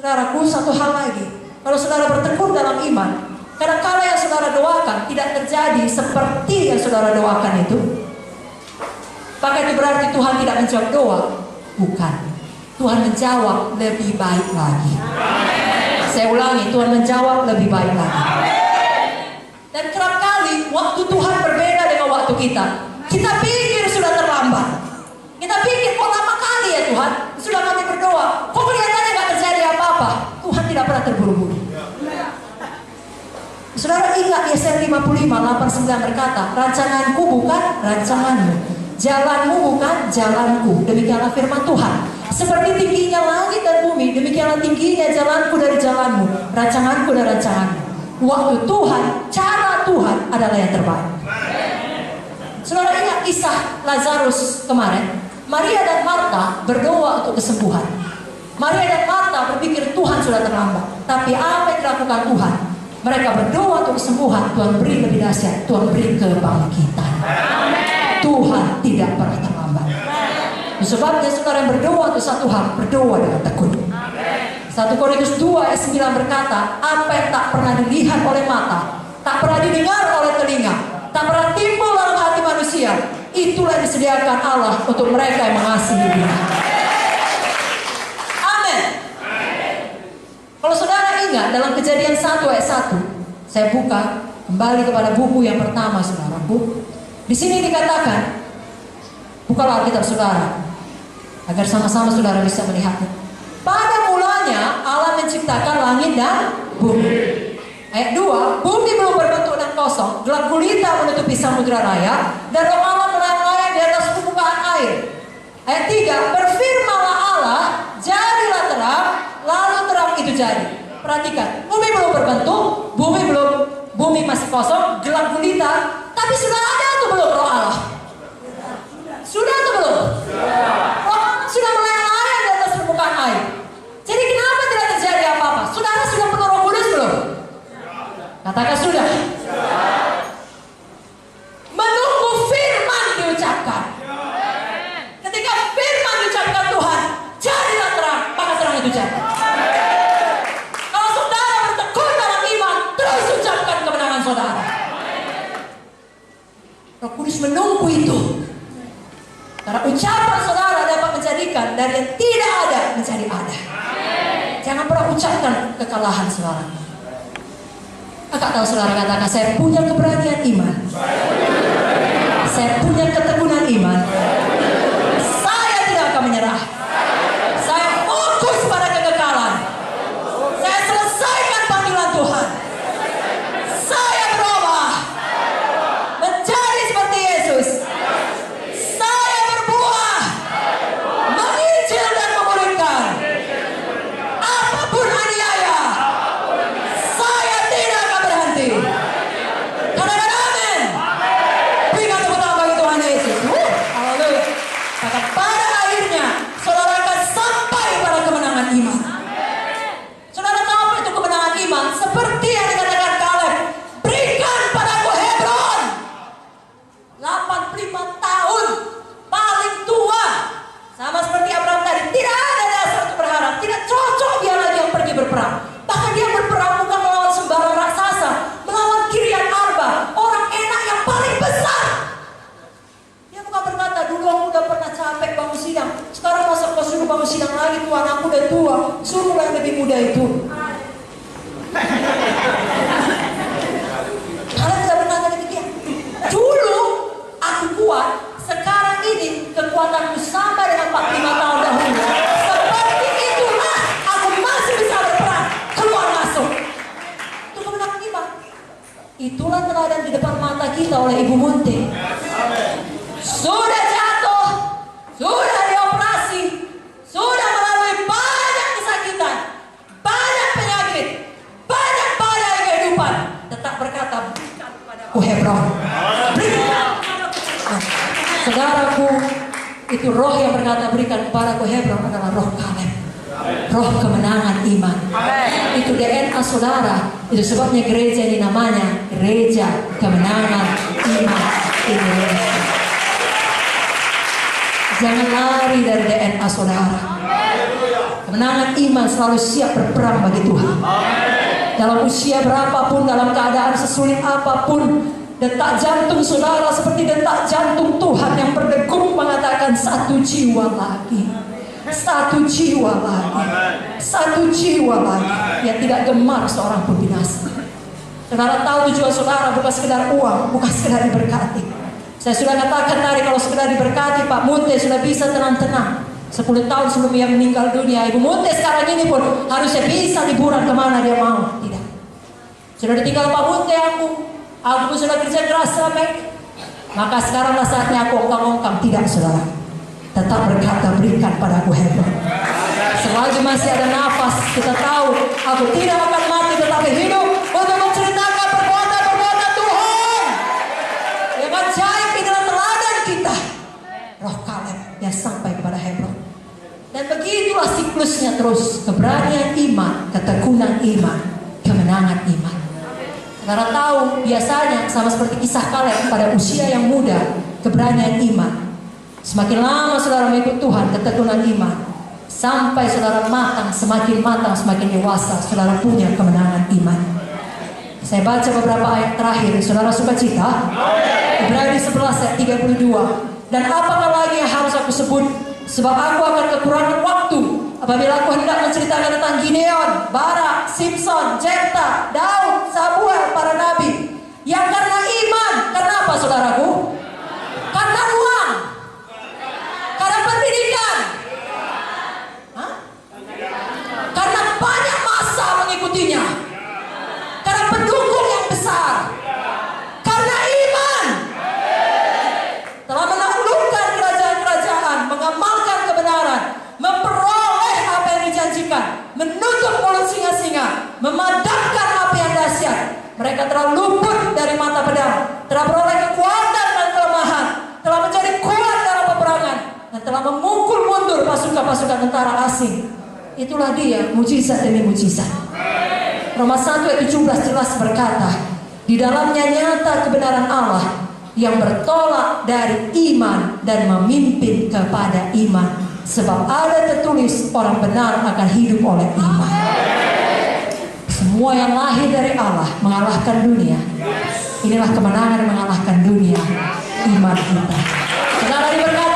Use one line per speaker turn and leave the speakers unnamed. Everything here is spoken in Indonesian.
Saudaraku, satu hal lagi. Kalau saudara bertekun dalam iman, kadang-kala yang saudara doakan tidak terjadi seperti yang saudara doakan itu. Apakah itu berarti Tuhan tidak menjawab doa? Bukan. Tuhan menjawab lebih baik lagi. Saya ulangi, Tuhan menjawab lebih baik lagi. Dan kerap kali waktu Tuhan berbeda dengan waktu kita. Kita pikir sudah terlambat. Kita pikir kok lama kali ya Tuhan. Sudah kami berdoa, kok kelihatannya gak terjadi apa-apa. Tuhan tidak pernah terburu-buru. Saudara ingat Yesaya 55, 8-9 berkata, rancanganku bukan rancanganmu, jalanmu bukan jalanku. Demikianlah firman Tuhan. Seperti tingginya langit dan bumi, demikianlah tingginya jalanku dari jalanmu, rancanganku dari rancanganmu. Waktu Tuhan, cara Tuhan adalah yang terbaik. Saudara ingat kisah Lazarus kemarin. Maria dan Marta berdoa untuk kesembuhan. Maria dan Marta berpikir Tuhan sudah terlambat. Tapi apa yang dilakukan Tuhan? Mereka berdoa untuk kesembuhan. Tuhan beri lebih dahsyat. Tuhan beri kebangkitan. Tuhan tidak pernah terlambat. Sebabnya saudara yang berdoa untuk satu hal, berdoa dengan tekun. 1 Korintus 2 ayat 9 berkata, apa yang tak pernah dilihat oleh mata, tak pernah didengar oleh telinga, tak pernah timbul dalam hati manusia, itulah disediakan Allah untuk mereka yang mengasihi Dia. Amin. Kalau saudara ingat dalam Kejadian 1 ayat 1, saya buka kembali kepada buku yang pertama, saudaraku. Di sini dikatakan, bukalah Alkitab saudara, agar sama-sama saudara bisa melihatnya. Pada mulanya Allah menciptakan langit dan bumi. Ayat 2, bumi belum berbentuk dan kosong, gelap gulita menutupi samudra raya, dan roh Allah melayang-layang di atas permukaan air. Ayat 3, berfirmanlah Allah, jadilah terang, lalu terang itu jadi. Perhatikan, bumi belum berbentuk, bumi masih kosong, gelap gulita, tapi sudah ada atau belum roh Allah? Sudah atau belum? Roh Allah sudah melayang-layang di atas permukaan air. Jadi kenapa tidak terjadi apa-apa? Saudara sudah penuh Roh Kudus belum? Katakan sudah. Menunggu firman diucapkan. Ketika firman diucapkan Tuhan, jadilah terang, maka terang itu jadi. Kalau saudara bertekun dalam iman, terus ucapkan kemenangan saudara. Roh Kudus menunggu itu. Karena ucapan saudara dapat menjadikan dari yang tidak ada menjadi ada. Jangan pernah ucapkan kekalahan saudara. Kakak tahu saudara katakan, saya punya keberanian iman. Saya punya ketekunan iman. Saya tidak akan menyerah. Saya fokus pada kekekalan. Saya selesaikan panggilan Tuhan. Saya berubah menjadi seperti Yesus. Saya berbuah, menginjil dan memuridkan. Apapun aniaya, saya tidak akan berhenti. Katakan amin. Berikan tepuk tangan bagi Tuhan Yesus. Haleluya. Maka pada akhirnya saudara akan sampai pada kemenangan iman. Saudara tahu apa itu kemenangan iman? Seperti yang dikatakan Kaleb, berikan padaku Hebron. 85 tahun, paling tua. Sama seperti Abraham tadi, tidak ada dasar untuk berharap. Tidak cocok dia lagi yang pergi berperang. Bahkan dia berperang bukan melawan sembarang raksasa, melawan Kiryat Arba, orang enak yang paling besar. Dia bukan berkata, dulu aku udah pernah capek bangun sidang, sekarang masa kau suruh bangun sidang lagi, Tuhan aku udah tua, suruh yang lebih muda itu. Kalian tidak berkata demikian. Dulu aku kuat, sekarang ini kekuatanku sama dengan 45 tahun dahulu. Seperti itulah aku masih bisa berperang, keluar masuk. Itu kemenangan iman. Itulah teladan di depan mata kita oleh Ibu Munti. Sudah jatuh, sudah dioperasi, sudah melalui banyak kesakitan, banyak penyakit, banyak badai kehidupan, tetap berkata, berikan kepadaku Hebron. Berikan kepadaku. Saudaraku, itu roh yang berkata berikan kepadaku Hebron adalah roh Kaleb, roh kemenangan iman. Itu DNA saudara. Itu sebabnya gereja ini namanya Gereja Kemenangan Iman Indonesia. Jangan lari dari DNA saudara. Kemenangan iman selalu siap berperang bagi Tuhan. Dalam usia berapapun, dalam keadaan sesulit apapun, detak jantung saudara seperti detak jantung Tuhan yang berdegup mengatakan satu jiwa lagi. Satu jiwa lagi. Satu jiwa lagi. Yang tidak gemar seorang pun binasa. Saudara tahu tujuan saudara bukan sekedar uang, bukan sekedar diberkati. Saya sudah katakan tadi kalau sekedar diberkati, Pak Munte sudah bisa tenang-tenang. 10 tahun sebelum ia meninggal dunia, Ibu Munte sekarang ini pun harusnya bisa liburan kemana dia mau. Tidak. Sudah ditinggal Pak Munte aku pun sudah kerja keras sampai. Maka sekaranglah saatnya aku ongkang-ongkang. Tidak saudara. Tetap berkata berikan padaku Hebron. Selagi masih ada nafas, kita tahu aku tidak akan mati tetapi hidup untuk menceritakan perbuatan-perbuatan Tuhan yang ajaib di dalam teladan kita. Roh Kaleb yang sampai kepada Hebron. Dan begitulah siklusnya terus. Keberanian iman, ketekunan iman, kemenangan iman. Saudara tahu biasanya sama seperti kisah Kaleb pada usia yang muda, keberanian iman. Semakin lama saudara mengikut Tuhan, ketekunan iman, sampai saudara semakin matang, semakin dewasa, saudara punya kemenangan iman. Saya baca beberapa ayat terakhir, saudara sukacita. Ibrani 11 ayat 32. Dan apakah lagi yang harus aku sebut? Sebab aku akan kekurangan waktu apabila aku hendak menceritakan tentang Gideon, Barak, Simpson, Jefta, Daud, Samuel, para nabi yang karena iman. Karena apa saudaraku? Karena uang, karena pendidikan, karena banyak masa mengikutinya, karena pendukung yang besar, karena iman telah menaklukkan kerajaan-kerajaan, mengamalkan kebenaran, memperoleh apa yang dijanjikan, menutup mulut singa-singa, memadamkan api yang dahsyat. Mereka telah luput dari mata pedang, telah beroleh kekuatan dan kelemahan, telah menjadi kuat dalam peperangan, dan telah memukul mundur pasukan-pasukan tentara asing. Itulah dia, mujizat demi mujizat. Roma 1 ayat 17 jelas berkata, di dalamnya nyata kebenaran Allah yang bertolak dari iman dan memimpin kepada iman. Sebab ada tertulis orang benar akan hidup oleh iman. Semua yang lahir dari Allah mengalahkan dunia. Inilah kemenangan yang mengalahkan dunia, iman kita. Saudara diberkati.